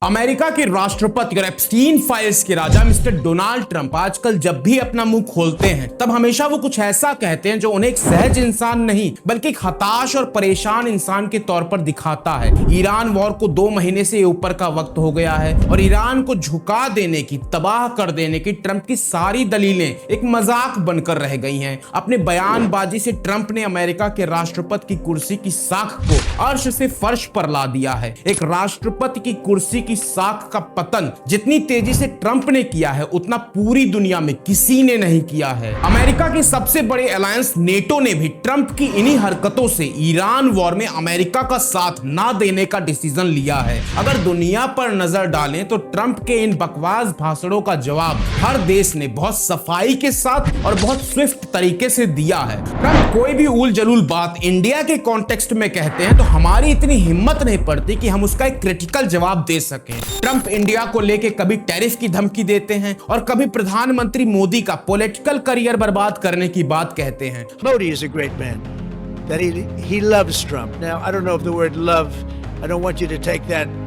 America के राष्ट्रपति और एप्स्टीन फाइल्स के राजा मिस्टर डोनाल्ड ट्रंप आजकल जब भी अपना मुंह खोलते हैं तब हमेशा वो कुछ ऐसा कहते हैं जो उन्हें एक सहज इंसान नहीं बल्कि एक हताश और परेशान इंसान के तौर पर दिखाता है। ईरान वॉर को 2 महीने से ऊपर का वक्त हो गया है और ईरान को झुका देने की, तबाह कर देने की ट्रंप की सारी दलीलें एक मजाक बनकर रह गई हैं। अपने बयानबाजी से ट्रंप ने अमेरिका के राष्ट्रपति की कुर्सी की साख को अर्श से फर्श पर ला दिया है। एक राष्ट्रपति की कुर्सी की साख का पतन जितनी तेजी से ट्रंप ने किया है उतना पूरी दुनिया में किसी ने नहीं किया है। अमेरिका के सबसे बड़े अलायंस नेटो ने भी ट्रंप की इन्हीं हरकतों से ईरान वॉर में अमेरिका का साथ ना देने का डिसीजन लिया है। अगर दुनिया पर नजर डालें तो ट्रंप के इन बकवास भाषणों का जवाब हर देश ने बहुत सफाई के साथ और बहुत स्विफ्ट तरीके से दिया है। ट्रंप कोई भी उल जलूल बात इंडिया के कॉन्टेक्स्ट में कहते हैं तो हमारी इतनी हिम्मत नहीं पड़ती कि हम उसका एक क्रिटिकल जवाब दे सकें। ट्रंप इंडिया को लेके कभी टैरिफ की धमकी देते हैं और कभी प्रधानमंत्री मोदी का पॉलिटिकल करियर बर्बाद करने की बात कहते हैं। Modi is a great man. That he loves Trump. Now, I don't know if the word love, I don't want you to take that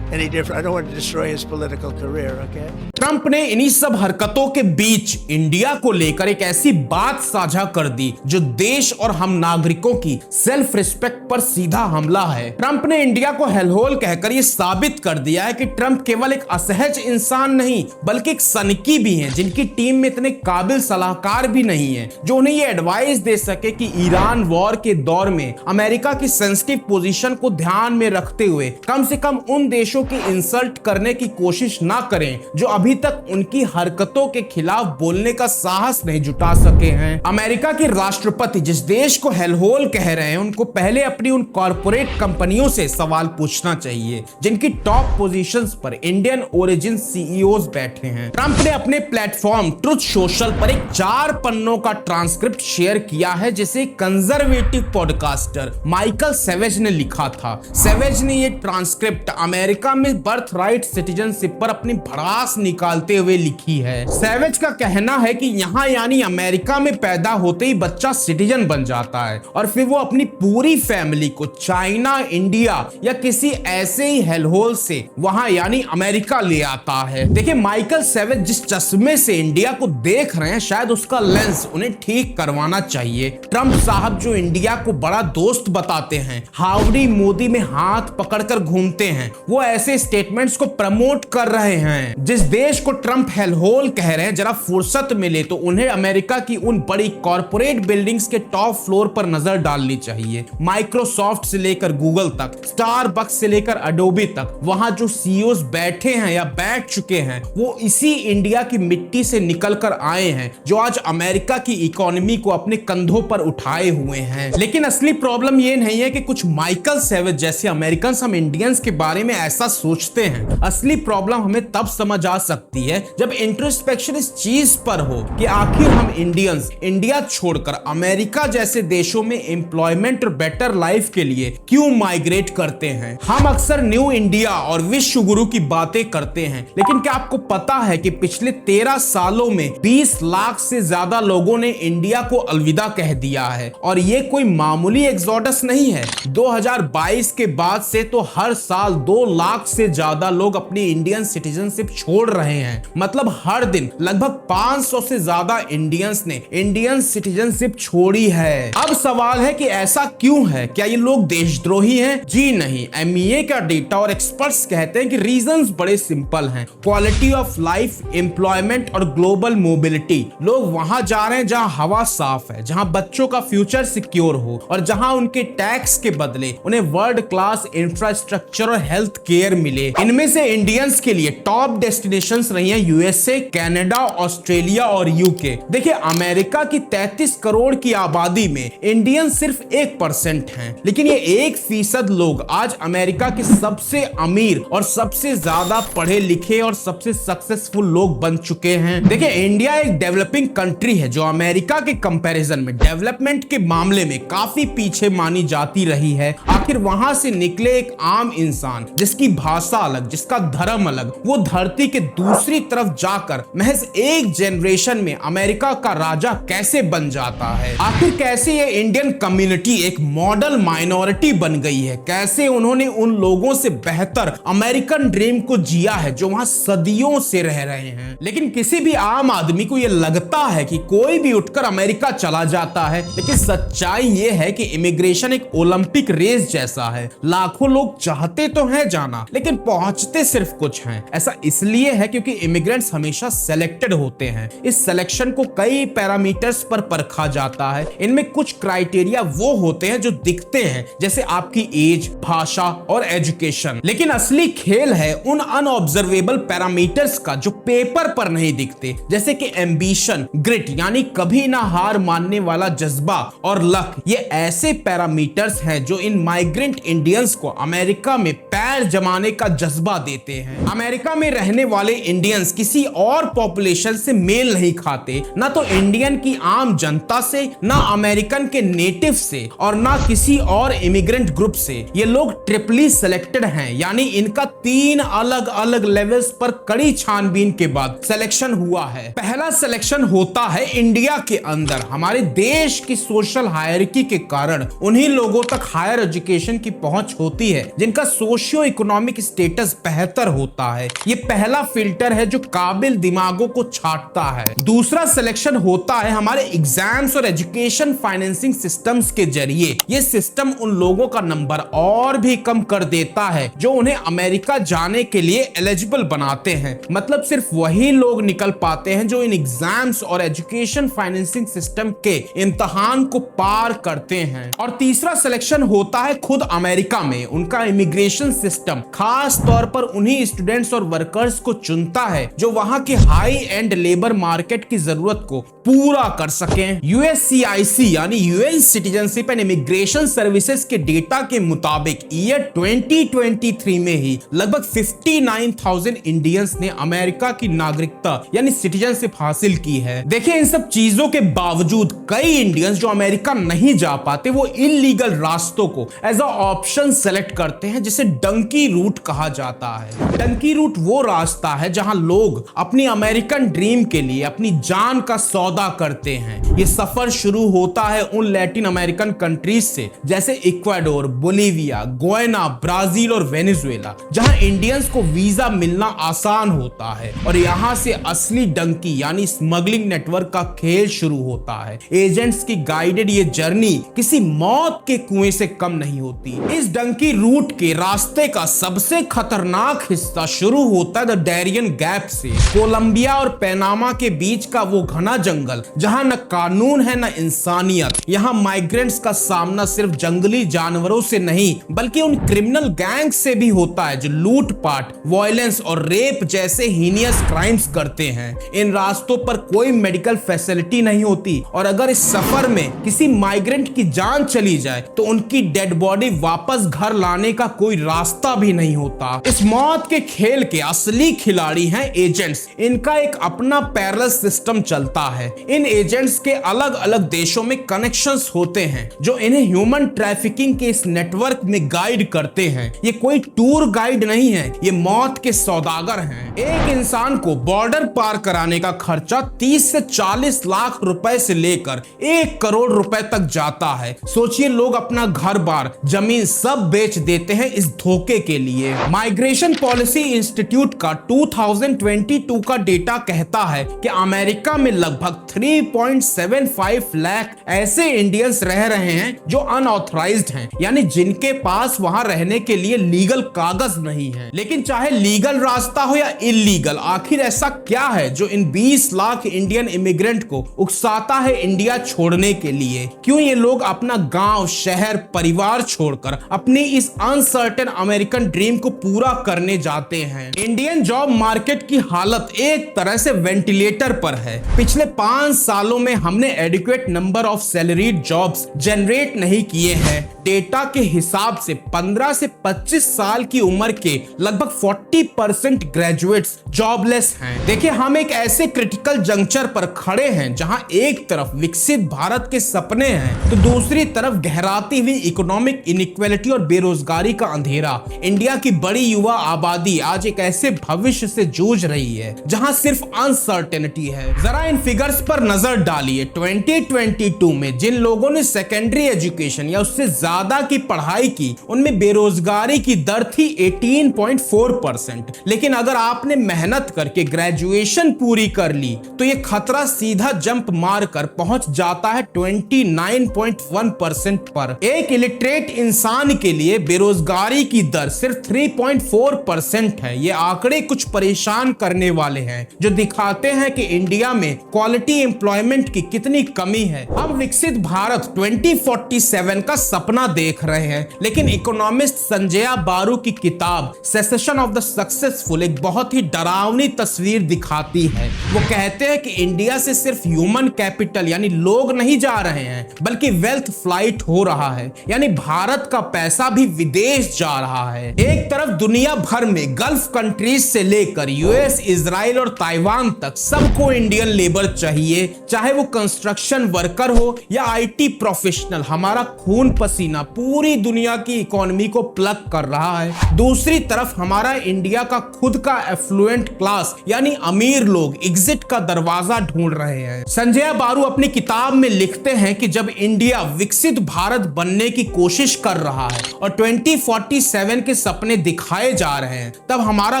any different. I don't want to destroy his political career, okay? Trump ने इन्हीं सब हरकतों के बीच India को लेकर एक ऐसी बात साझा कर दी जो देश और हम नागरिकों की सेल्फ रिस्पेक्ट पर सीधा हमला है। ट्रंप ने इंडिया को हेलहोल कहकर यह साबित कर दिया है कि ट्रंप केवल एक असहज इंसान नहीं बल्कि एक सनकी भी हैं जिनकी टीम में इतने काबिल सलाहकार भी नहीं है जो उन्हें यह एडवाइस दे सके कि ईरान वॉर के दौर में अमेरिका की सेंसिटिव पोजीशन को ध्यान में रखते हुए कम से कम उन देशों की इंसल्ट करने की कोशिश ना करें जो अभी तक उनकी हरकतों के खिलाफ बोलने का साहस नहीं जुटा सके हैं। अमेरिका के राष्ट्रपति जिस देश को हेलहोल कह रहे हैं उनको पहले अपनी उन कॉर्पोरेट कंपनियों से सवाल पूछना चाहिए जिनकी टॉप पोजीशंस पर इंडियन ओरिजिन सीईओज बैठे हैं। ट्रंप ने अपने प्लेटफॉर्म ट्रुथ सोशल पर एक 4 पन्नों का ट्रांसक्रिप्ट शेयर किया है जिसे कंजर्वेटिव पॉडकास्टर माइकल सेवेज ने लिखा था। सेवेज ने यह ट्रांसक्रिप्ट अमेरिका में बर्थ राइट सिटीजनशिप पर अपनी भड़ास निकालते हुए लिखी है। सैवेज का कहना है कि यहाँ यानी अमेरिका में पैदा होते ही बच्चा सिटीजन बन जाता है और फिर वो अपनी पूरी फैमिली को चाइना, इंडिया या किसी ऐसे ही हेलहोल से वहां यानी अमेरिका ले आता है। देखिए, माइकल सैवेज जिस चश्मे से इंडिया को देख रहे हैं शायद उसका लेंस उन्हें ठीक करवाना चाहिए। ट्रंप साहब जो इंडिया को बड़ा दोस्त बताते हैं, हावड़ी मोदी में हाथ पकड़कर घूमते हैं, वो ऐसे स्टेटमेंट्स को प्रमोट कर रहे हैं। जिस देश को ट्रंप हेलहोल कह रहे हैं जरा फुर्सत मिले तो उन्हें अमेरिका की उन बड़ी कॉर्पोरेट बिल्डिंग्स के टॉप फ्लोर पर नजर डालनी चाहिए। माइक्रोसॉफ्ट से लेकर गूगल तक, स्टारबक्स से लेकर एडोबी तक, वहां जो सीईओज बैठे हैं या बैठ चुके हैं वो इसी इंडिया की मिट्टी से निकल कर आए हैं जो आज अमेरिका की इकोनॉमी को अपने कंधों पर उठाए हुए हैं। लेकिन असली प्रॉब्लम ये नहीं है कि कुछ माइकल सेवेज जैसे अमेरिकन हम इंडियंस के बारे में ऐसा सोचते हैं। असली प्रॉब्लम हमें तब समझ आ सकती है जब इंट्रोस्पेक्शन इस चीज पर हो कि आखिर हम इंडियंस इंडिया छोड़कर अमेरिका जैसे देशों में एम्प्लॉयमेंट और बेटर लाइफ के लिए क्यों माइग्रेट करते हैं। हम अक्सर न्यू इंडिया और विश्व गुरु की बातें करते हैं लेकिन क्या आपको पता है कि पिछले 13 सालों में 20 लाख से ज्यादा लोगों ने इंडिया को अलविदा कह दिया है और ये कोई मामूली एक्सोडस नहीं है। 2022 के बाद से तो हर साल 2 लाख से ज्यादा लोग अपनी इंडियन सिटीजनशिप छोड़ रहे हैं। मतलब हर दिन लगभग 500 से ज्यादा इंडियंस ने इंडियन सिटीजनशिप छोड़ी है। अब सवाल है कि ऐसा क्यों है? क्या ये लोग देशद्रोही हैं? जी नहीं। एमईए का डेटा और एक्सपर्ट्स कहते हैं कि रीजंस बड़े सिंपल हैं। क्वालिटी ऑफ लाइफ, एम्प्लॉयमेंट और ग्लोबल मोबिलिटी। लोग वहां जा रहे हैं जहां हवा साफ है, जहां बच्चों का फ्यूचर सिक्योर हो और जहां उनके टैक्स के बदले उन्हें वर्ल्ड क्लास इंफ्रास्ट्रक्चर और हेल्थ केयर मिले। इनमें से इंडियंस के लिए टॉप डेस्टिनेशंस रही हैं यूएसए, कनाडा, ऑस्ट्रेलिया और यूके। देखिए, अमेरिका की 33 करोड़ की आबादी में इंडियन सिर्फ 1% हैं, लेकिन ये 1% लोग आज अमेरिका के सबसे अमीर और सबसे ज्यादा पढ़े लिखे और सबसे सक्सेसफुल लोग बन चुके हैं। देखिए, इंडिया एक डेवलपिंग कंट्री है जो अमेरिका के कंपैरिजन में डेवलपमेंट के मामले में काफी पीछे मानी जाती रही है। आखिर वहां से निकले एक आम इंसान जिसकी जिसकी भाषा अलग, जिसका धर्म अलग, वो धरती के दूसरी तरफ जाकर महज एक जनरेशन में अमेरिका का राजा कैसे बन जाता है। आखिर कैसे ये इंडियन कम्युनिटी एक मॉडल माइनॉरिटी बन गई है, कैसे उन्होंने उन लोगों से बेहतर अमेरिकन ड्रीम को जिया है जो वहां सदियों से रह रहे हैं। लेकिन किसी भी आम आदमी को यह लगता है कि कोई भी उठकर अमेरिका चला जाता है, लेकिन सच्चाई यह है कि इमिग्रेशन एक ओलंपिक रेस जैसा है। लाखों लोग चाहते तो हैं जाना, लेकिन पहुंचते सिर्फ कुछ हैं। ऐसा इसलिए है क्योंकि इमिग्रेंट्स हमेशा सेलेक्टेड होते हैं। इस सिलेक्शन को कई पैरामीटर्स पर परखा जाता है। इनमें कुछ क्राइटेरिया वो होते हैं जो दिखते हैं, जैसे आपकी एज, भाषा और एजुकेशन। लेकिन असली खेल है उन अनऑब्जर्वेबल पैरामीटर्स का जो पेपर पर नहीं दिखते, जैसे कि एम्बिशन, ग्रिट यानी कभी ना हार मानने वाला जज्बा और लक। ये ऐसे पैरामीटर्स हैं जो इन माइग्रेंट इंडियंस को अमेरिका में पैर जमाने का जज्बा देते हैं। अमेरिका में रहने वाले इंडियंस किसी और पॉपुलेशन से मेल नहीं खाते, ना तो इंडियन की आम जनता से, ना अमेरिकन के नेटिव से और ना किसी और इमिग्रेंट ग्रुप से। ये लोग ट्रिपली सिलेक्टेड हैं, यानी इनका 3 अलग अलग लेवल्स पर कड़ी छानबीन के बाद सिलेक्शन हुआ है। पहला सिलेक्शन होता है इंडिया के अंदर। हमारे देश की सोशल हायरार्की के कारण उन्हीं लोगों तक हायर एजुकेशन की पहुंच होती है जिनका सोशियो इकोनॉमिक स्टेटस बेहतर होता है। ये पहला फिल्टर है जो काबिल दिमागों को छांटता है। दूसरा सिलेक्शन होता है हमारे एग्जाम्स और एजुकेशन फाइनेंसिंग सिस्टम्स के जरिए। ये सिस्टम उन लोगों का नंबर और भी कम कर देता है जो उन्हें अमेरिका जाने के लिए एलिजिबल बनाते हैं। मतलब सिर्फ वही लोग निकल पाते हैं जो इन एग्जाम्स और एजुकेशन फाइनेंसिंग सिस्टम के इम्तिहान को पार करते हैं। और तीसरा सिलेक्शन होता है खुद अमेरिका में। उनका इमिग्रेशन सिस्टम खास तौर पर उन्हीं स्टूडेंट्स और वर्कर्स को चुनता है जो वहां के हाई एंड लेबर मार्केट की जरूरत को पूरा कर सकें। यूएससीआईसी यानी UN citizenship and immigration services के डेटा के मुताबिक ईयर 2023 में ही लगभग 59,000 इंडियंस ने अमेरिका की नागरिकता यानी सिटीजनशिप हासिल की है। देखिए, इन सब चीजों के बावजूद कई इंडियंस जो अमेरिका नहीं जा पाते वो इल्लीगल रास्तों को एज अ ऑप्शन सेलेक्ट करते हैं, जिसे डंकी रूट कहा जाता है। डंकी रूट वो रास्ता है जहां लोग अपनी अमेरिकन ड्रीम के लिए अपनी जान का सौदा करते हैं। ये सफर शुरू होता है उन लैटिन अमेरिकन कंट्रीज से जैसे इक्वाडोर, बोलिविया, गोयना, ब्राजील और वेनेजुएला, जहां इंडियंस को वीजा मिलना आसान होता है। और यहां से असली डंकी यानी स्मगलिंग नेटवर्क का खेल शुरू होता है। एजेंट्स की गाइडेड ये जर्नी किसी मौत के कुएं से कम नहीं होती। इस डंकी रूट के रास्ते का सबसे खतरनाक हिस्सा शुरू होता है द डैरियन गैप से। कोलंबिया और पनामा के बीच का वो घना जंगल जहां न कानून है न इंसानियत। यहाँ माइग्रेंट्स का सामना सिर्फ जंगली जानवरों से नहीं बल्कि उन क्रिमिनल गैंग से भी होता है जो लूटपाट, वायलेंस और रेप जैसे हीनियस क्राइम्स करते हैं। इन रास्तों पर कोई मेडिकल फैसिलिटी नहीं होती और अगर इस सफर में किसी माइग्रेंट की जान चली जाए तो उनकी डेड बॉडी वापस घर लाने का कोई रास्ता भी नहीं होता। इस मौत के खेल के असली खिलाड़ी हैं एजेंट्स। इनका एक अपना पैरेलल सिस्टम चलता है। इन एजेंट्स के अलग अलग देशों में कनेक्शंस होते हैं जो इन्हें ह्यूमन ट्रैफिकिंग के इस नेटवर्क में गाइड करते हैं। ये कोई टूर गाइड नहीं है, ये मौत के सौदागर हैं। एक इंसान को बॉर्डर पार कराने का खर्चा 30 से 40 लाख रुपए से लेकर 1 करोड़ रुपए तक जाता है। सोचिए, लोग अपना घर बार, जमीन सब बेच देते हैं इस धोखे के लिए। माइग्रेशन पॉलिसी इंस्टीट्यूट का 2022 का डेटा कहता है कि अमेरिका में लगभग 3.75 लाख ऐसे इंडियंस रह रहे हैं जो अनऑथराइज्ड हैं, यानी जिनके पास वहां रहने के लिए लीगल कागज नहीं है। लेकिन चाहे लीगल रास्ता हो या इल्लीगल, आखिर ऐसा क्या है जो इन 20 लाख इंडियन इमिग्रेंट को उकसाता है इंडिया छोड़ने के लिए? क्यों ये लोग अपना गांव, शहर, परिवार छोड़कर अपनी इस अनसर्टेन अमेरिकन ड्रीम को पूरा करने जाते हैं? इंडियन जॉब मार्केट की हालत एक तरह से वेंटिलेटर पर है। पिछले 5 सालों में हमने adequate number of salaried jobs generate नहीं किए हैं। डेटा के हिसाब से 15 से 25 साल की उम्र के लगभग 40% ग्रेजुएट्स जॉबलेस हैं। देखिए, हम एक ऐसे क्रिटिकल जंक्चर पर खड़े हैं जहां एक तरफ विकसित भारत के सपने हैं तो दूसरी तरफ गहराती हुई इकोनॉमिक इनइक्वालिटी और बेरोजगारी का अंधेरा। इंडिया इंडिया की बड़ी युवा आबादी आज एक ऐसे भविष्य से जूझ रही है जहां सिर्फ अनसर्टेनिटी है। जरा इन फिगर्स पर नजर डालिए। 2022 में जिन लोगों ने सेकेंडरी एजुकेशन या उससे ज्यादा की पढ़ाई की, उनमें बेरोजगारी की दर थी 18.4%। लेकिन अगर आपने मेहनत करके ग्रेजुएशन पूरी कर ली तो यह खतरा सीधा जंप मारकर पहुंच जाता है 29.1% पर। एक इलिटरेट इंसान के लिए बेरोजगारी की दर सिर्फ 3.4% है। ये आंकड़े कुछ परेशान करने वाले हैं, जो दिखाते हैं कि इंडिया में क्वालिटी एम्प्लॉयमेंट की कितनी कमी है। हम विकसित भारत 2047 का सपना देख रहे हैं, लेकिन इकोनॉमिस्ट संजय बारू की किताब सेसेशन ऑफ द सक्सेसफुल एक बहुत ही डरावनी तस्वीर दिखाती है। वो कहते हैं कि इंडिया से सिर्फ ह्यूमन कैपिटल यानी लोग नहीं जा रहे हैं, बल्कि वेल्थ फ्लाइट हो रहा है, यानी भारत का पैसा भी विदेश जा रहा है। एक तरफ दुनिया भर में गल्फ कंट्रीज से लेकर यूएस, इजराइल और ताइवान तक सबको इंडियन लेबर चाहिए, चाहे वो कंस्ट्रक्शन वर्कर हो या आईटी प्रोफेशनल। हमारा खून पसीना पूरी दुनिया की इकोनॉमी को प्लग कर रहा है। दूसरी तरफ हमारा इंडिया का खुद का एफ्लुएंट क्लास यानी अमीर लोग एग्जिट का दरवाजा ढूंढ रहे हैं। संजय बारू अपनी किताब में लिखते हैं कि जब इंडिया विकसित भारत बनने की कोशिश कर रहा है और 2047 के सपने दिखाए जा रहे हैं, तब हमारा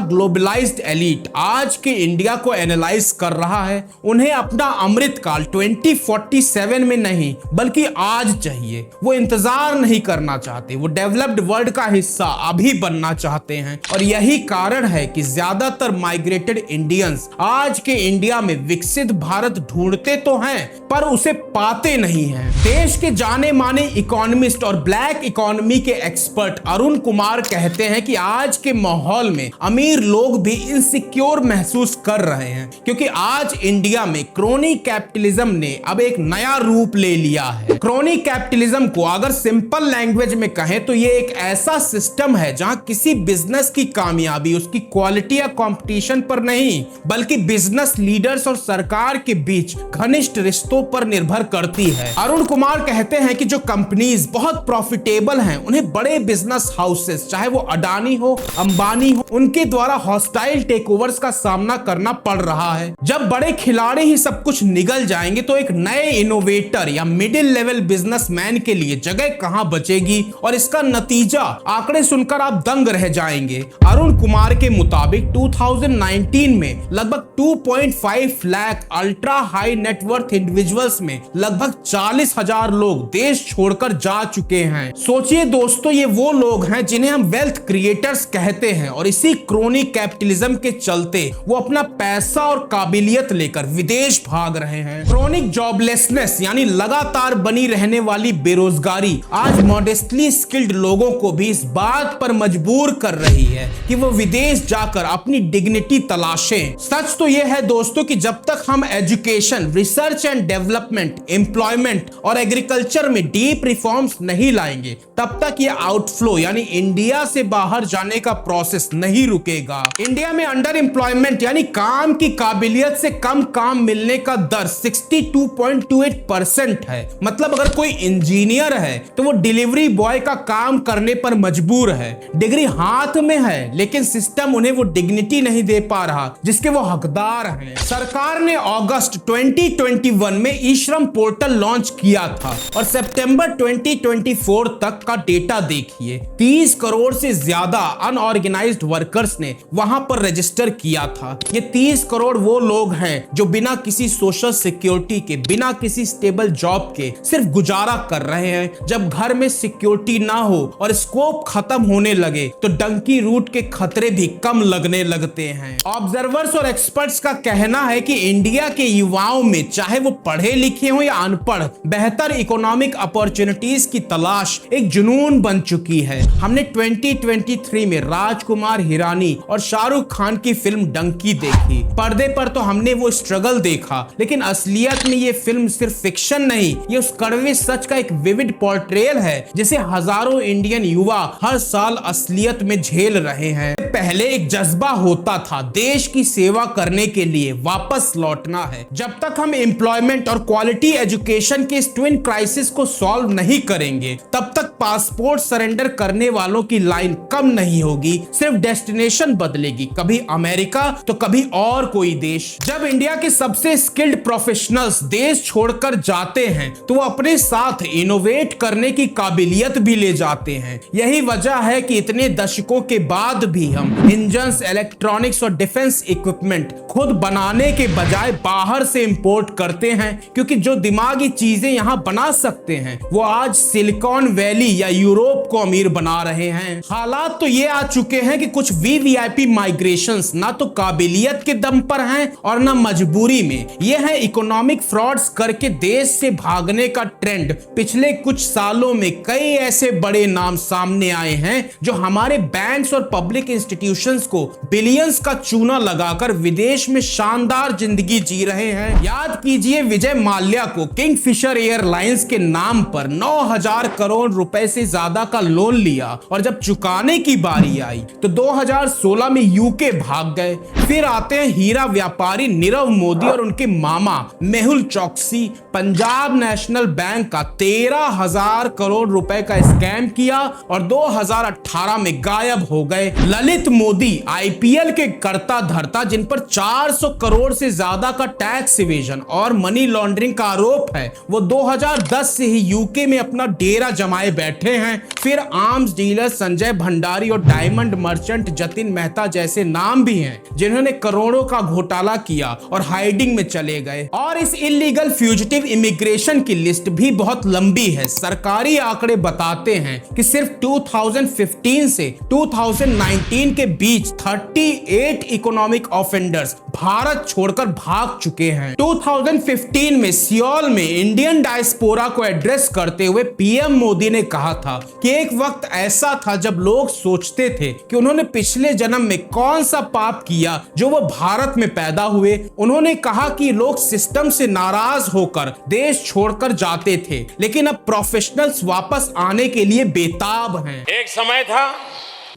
ग्लोबलाइज्ड एलीट आज के इंडिया को एनालाइज कर रहा है। उन्हें अपना अमृतकाल 2047 में नहीं बल्कि आज चाहिए। वो इंतजार नहीं करना चाहते, वो डेवलप्ड वर्ल्ड का हिस्सा अभी बनना चाहते हैं। और यही कारण है कि ज्यादातर माइग्रेटेड इंडियंस आज के इंडिया में विकसित भारत ढूंढते तो हैं पर उसे पाते नहीं हैं। देश के जाने माने इकोनॉमिस्ट और ब्लैक इकोनॉमी के एक्सपर्ट अरुण कुमार कहते हैं कि आज के माहौल में अमीर लोग भी इनसिक्योर महसूस कर रहे हैं, क्योंकि आज इंडिया में क्रोनी कैपिटलिज्म ने अब एक नया रूप ले लिया है। क्रोनी कैपिटलिज्म को अगर सिंपल लैंग्वेज में कहें तो ये एक ऐसा सिस्टम है जहां किसी बिजनेस की कामयाबी उसकी क्वालिटी या कंपटीशन पर नहीं, बल्कि बिजनेस लीडर्स और सरकार के बीच घनिष्ठ रिश्तों पर निर्भर करती है। अरुण कुमार कहते हैं कि जो कंपनीज बहुत प्रॉफिटेबल हैं, उन्हें बड़े बिजनेस हाउसेस, चाहे वो अडानी हो, अंबानी हो, उनके द्वारा हॉस्टाइल टेकओवर्स का सामना करना पड़ रहा है। जब बड़े खिलाड़ी ही सब कुछ निगल जाएंगे तो एक नए इनोवेटर या मिडिल लेवल बिजनेसमैन के लिए जगह कहां बचेगी, और इसका नतीजा आंकड़े सुनकर आप दंग रह जाएंगे। अरुण कुमार के मुताबिक 2019 में लगभग 2.5 lakh ultra high net worth individuals में लगभग 40,000 लोग देश छोड़कर जा चुके हैं। सोचिए दोस्तों, ये वो लोग हैं जिन्हें हम वेल्थ क्रिएटर्स कहते हैं, और इसी क्रोनी कैपिटलिज्म के चलते वो अपना पैसा और काबिलियत लेकर विदेश भाग रहे हैं। क्रोनिक जॉबलेसनेस यानी लगातार बनी रहने वाली बेरोजगारी आज मॉडेस्टली स्किल्ड लोगों को भी इस बात पर मजबूर कर रही है कि वो विदेश जाकर अपनी डिग्निटी तलाशें। सच तो यह है दोस्तों कि जब तक हम education, research and development, employment और एग्रीकल्चर में डीप रिफॉर्म्स नहीं लाएंगे, तब तक ये आउटफ्लो यानी इंडिया से बाहर जाने का प्रोसेस नहीं रुकेगा। इंडिया में अंडर एम्प्लॉयमेंट यानी काम की काबिलियत से कम काम मिलने का दर 62.28% है। मतलब अगर कोई इंजीनियर है तो वो डिलीवरी बॉय का काम करने पर मजबूर है। डिग्री हाथ में है लेकिन सिस्टम उन्हें वो डिग्निटी नहीं दे पा रहा जिसके वो हकदार हैं। सरकार ने अगस्त 2021 में ई श्रम पोर्टल लॉन्च किया था और सितंबर 2024 तक का डेटा देखिए, 30 करोड़ से ज्यादा अनऑर्गेनाइज्ड वर्कर्स ने वहां पर रजिस्टर किया था। ये 30 करोड़ वो लोग हैं जो बिना किसी सोशल सिक्योरिटी के, बिना किसी स्टेबल जॉब के सिर्फ गुजारा कर रहे हैं। जब घर में सिक्योरिटी ना हो और स्कोप खत्म होने लगे तो डंकी रूट के खतरे भी कम लगने लगते हैं। ऑब्जर्वर्स और एक्सपर्ट्स का कहना है कि इंडिया के युवाओं में, चाहे वो पढ़े लिखे हो या अनपढ़, बेहतर इकोनॉमिक अपॉर्चुनिटीज की तलाश एक जुनून बन चुकी है। हमने 2023 में राजकुमार हिरानी और शाहरुख खान की फिल्म डंकी देखी। पर्दे पर तो हमने वो स्ट्रगल देखा, लेकिन असलियत में ये फिल्म सिर्फ फिक्शन नहीं, ये उस कड़वे सच का एक विविड पोर्ट्रेयल है जिसे हजारों इंडियन युवा हर साल असलियत में झेल रहे हैं। पहले एक जज्बा होता था देश की सेवा करने के लिए वापस लौटना है। जब तक हम एम्प्लॉयमेंट और क्वालिटी एजुकेशन के इस ट्विन क्राइसिस को सॉल्व नहीं करेंगे, तब तक पासपोर्ट सरेंडर करने वालों की लाइन कम नहीं होगी, सिर्फ डेस्टिनेशन बदलेगी, कभी अमेरिका तो कभी और कोई देश। जब इंडिया के सबसे स्किल्ड प्रोफेशनल्स देश छोड़कर जाते हैं तो वो अपने साथ इनोवेट करने की काबिलियत भी ले जाते हैं। यही वजह है कि इतने दशकों के बाद भी हम इंजन्स, इलेक्ट्रॉनिक्स और डिफेंस इक्विपमेंट खुद बनाने के बजाय बाहर से इंपोर्ट करते हैं, क्योंकि जो दिमागी चीजें यहां बना सकते हैं वो आज सिलिकॉन वैली या यूरोप को अमीर बना रहे हैं। हालात तो ये आ चुके हैं कि कुछ वीवीआईपी माइग्रेशंस ना तो काबिलियत के दम पर हैं और ना मजबूरी में। ये है इकोनॉमिक फ्रॉड्स करके देश से भागने का ट्रेंड। पिछले कुछ सालों में कई ऐसे बड़े नाम सामने आए हैं जो हमारे बैंक्स और पब्लिक इंस्टीट्यूशंस को बिलियंस का चूना लगाकर विदेश में शानदार जिंदगी जी रहे हैं। याद कीजिए विजय माल्या को किंगफिशर एयरलाइंस के नाम पर 9,000 करोड़ रुपए से ज्यादा का लोन लिया और जब चुकाने की बारी आई तो 2016 में यूके भाग गए। फिर आते हैं हीरा व्यापारी नीरव मोदी और उनके मामा मेहुल चौकसी। पंजाब नेशनल बैंक का 13,000 करोड़ रुपए का स्कैम किया और 2018 में गायब हो गए। ललित मोदी आईपीएल के कर्ता धर्ता, जिन पर 400 करोड़ से ज्यादा का टैक्स इवेजन और मनी लॉन्ड्रिंग का आरोप है, वो 2010 से ही यूके में अपना डेरा जमाए बैठे हैं। फिर आर्म्स डीलर संजय भंडारी और डायमंड मर्चेंट जतिन मेहता जैसे नाम भी हैं जिन्होंने करोड़ों का घोटाला किया और हाइडिंग में चले गए। और इस इलीगल फ्यूजिटिव इमिग्रेशन की लिस्ट भी बहुत लंबी है। सरकारी आंकड़े बताते हैं कि सिर्फ 2015 से 2019 के बीच 38 इकोनॉमिक ऑफेंडर्स भारत छोड़कर भाग चुके हैं। 2015 में सियोल में इंडियन डायस्पोरा को एड्रेस करते हुए पीएम मोदी ने कहा था कि एक वक्त ऐसा था जब लोग सोचते थे कि उन्होंने पिछले जन्म में कौन सा पाप किया जो वो भारत में पैदा हुए। उन्होंने कहा कि लोग सिस्टम से नाराज होकर देश छोड़कर जाते थे, लेकिन अब प्रोफेशनल्स वापस आने के लिए बेताब हैं। एक समय था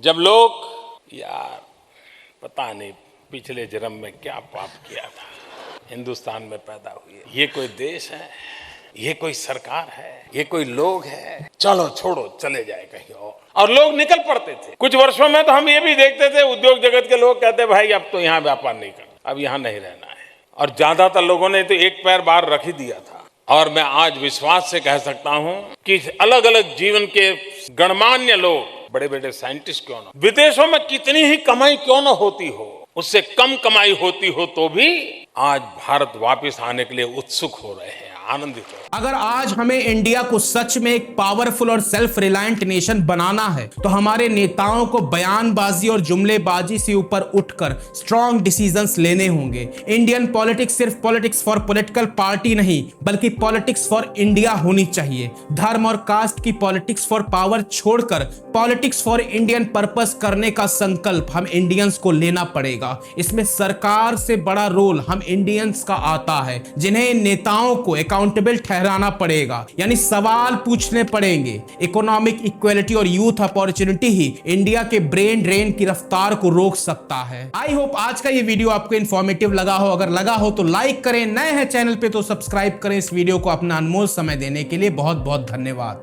जब लोग यार पता नहीं पिछले जन्म में क्या पाप किया था, हिंदुस्तान में पैदा हुए, ये कोई देश है, ये कोई सरकार है, ये कोई लोग है, चलो छोड़ो चले जाए कहीं और लोग निकल पड़ते थे। कुछ वर्षों में तो हम ये भी देखते थे, उद्योग जगत के लोग कहते भाई अब तो यहाँ व्यापार नहीं करना, अब यहाँ नहीं रहना है, और ज्यादातर लोगों ने तो एक पैर बाहर रख ही दिया था। और मैं आज विश्वास से कह सकता हूँ कि अलग अलग जीवन के गणमान्य लोग, बड़े बड़े साइंटिस्ट क्यों ना, विदेशों में कितनी ही कमाई क्यों ना होती हो, उससे कम कमाई होती हो, तो भी आज भारत वापस आने के लिए उत्सुक हो रहे हैं, आनंदित हो। अगर आज हमें इंडिया को सच में एक पावरफुल और सेल्फ रिलायंट नेशन बनाना है तो हमारे नेताओं को बयानबाजी और जुमलेबाजी से ऊपर उठकर स्ट्रॉन्ग डिसीजंस लेने होंगे। इंडियन पॉलिटिक्स सिर्फ पॉलिटिक्स फॉर पॉलिटिकल पार्टी नहीं, बल्कि पॉलिटिक्स फॉर इंडिया होनी चाहिए। धर्म और कास्ट की पॉलिटिक्स फॉर पावर छोड़कर पॉलिटिक्स फॉर इंडियन पर्पस करने का संकल्प हम इंडियंस को लेना पड़ेगा। इसमें सरकार से बड़ा रोल हम इंडियंस का आता है, जिन्हें नेताओं को अकाउंटेबल ठहराना पड़ेगा, यानी सवाल पूछने पड़ेंगे। इकोनॉमिक इक्वेलिटी और यूथ अपॉर्चुनिटी ही इंडिया के ब्रेन ड्रेन की रफ्तार को रोक सकता है। आई होप आज का ये वीडियो आपको इन्फॉर्मेटिव लगा हो। अगर लगा हो तो लाइक करें, नए हैं चैनल पे तो सब्सक्राइब करें। इस वीडियो को अपना अनमोल समय देने के लिए बहुत बहुत धन्यवाद।